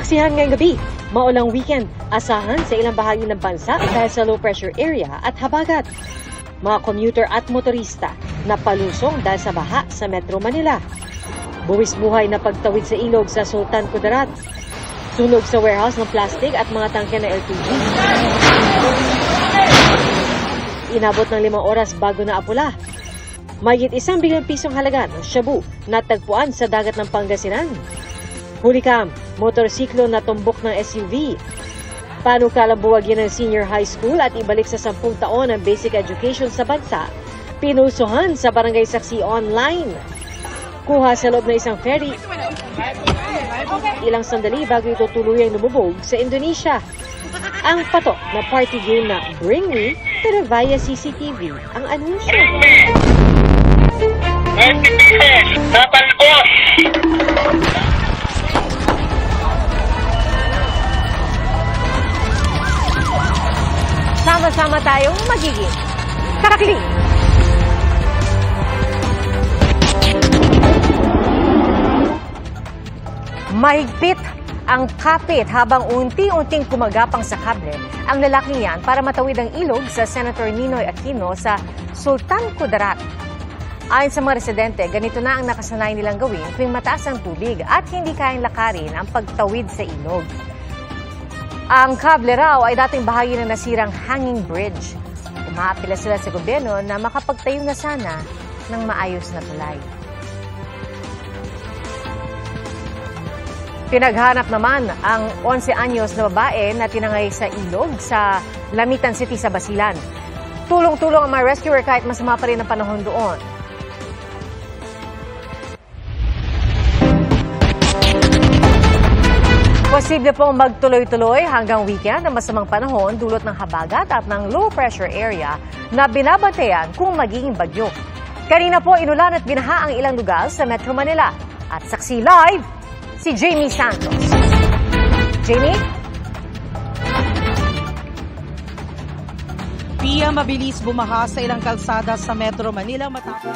Saksihan ngayong gabi, maulang weekend, asahan sa ilang bahagi ng bansa dahil sa low pressure area at habagat. Mga commuter at motorista na palusong dahil sa baha sa Metro Manila. Buwis buhay na pagtawid sa ilog sa Sultan Kudarat. Sunog sa warehouse ng plastic at mga tangke na LPG. Inabot ng 5 oras bago na apula. Mahigit 1 bilyon pisong halaga ng shabu na tagpuan sa dagat ng Pangasinan. Hulikam, motorsiklo na tumbok ng SUV. Panukalang buwagin ng senior high school at ibalik sa 10 taon ang basic education sa bansa. Pinusuhan sa Barangay Saksi Online. Kuha sa loob ng isang ferry. Ilang sandali bago ito tuluyang lumubog sa Indonesia. Ang patok na party game na Bring Me pero via CCTV ang anunsyo. Napalbos! Sama-sama tayong magiging kakli. Mahigpit ang kapit habang unti-unting kumagapang sa kable ang lalaking yan para matawid ang ilog sa Senator Ninoy Aquino sa Sultan Kudarat. Ayon sa mga residente, ganito na ang nakasanay nilang gawin tuwing mataas ang tubig at hindi kayang lakarin ang pagtawid sa ilog. Ang kable raw ay dating bahagi ng nasirang hanging bridge. Umaapila sila sa gobyerno na makapagtayo na sana ng maayos na tulay. Pinaghanap naman ang 11 anyos na babae na tinangay sa ilog sa Lamitan City sa Basilan. Tulong-tulong ang mga rescuer kahit masama pa rin ang panahon doon. Posible pong magtuloy-tuloy hanggang weekend ang masamang panahon dulot ng habagat at ng low pressure area na binabantayan kung magiging bagyo. Kanina po inulan at binaha ang ilang lugar sa Metro Manila. At saksi live, si Jamie Santos. Jamie? Pia, mabilis bumaha sa ilang kalsada sa Metro Manila matapos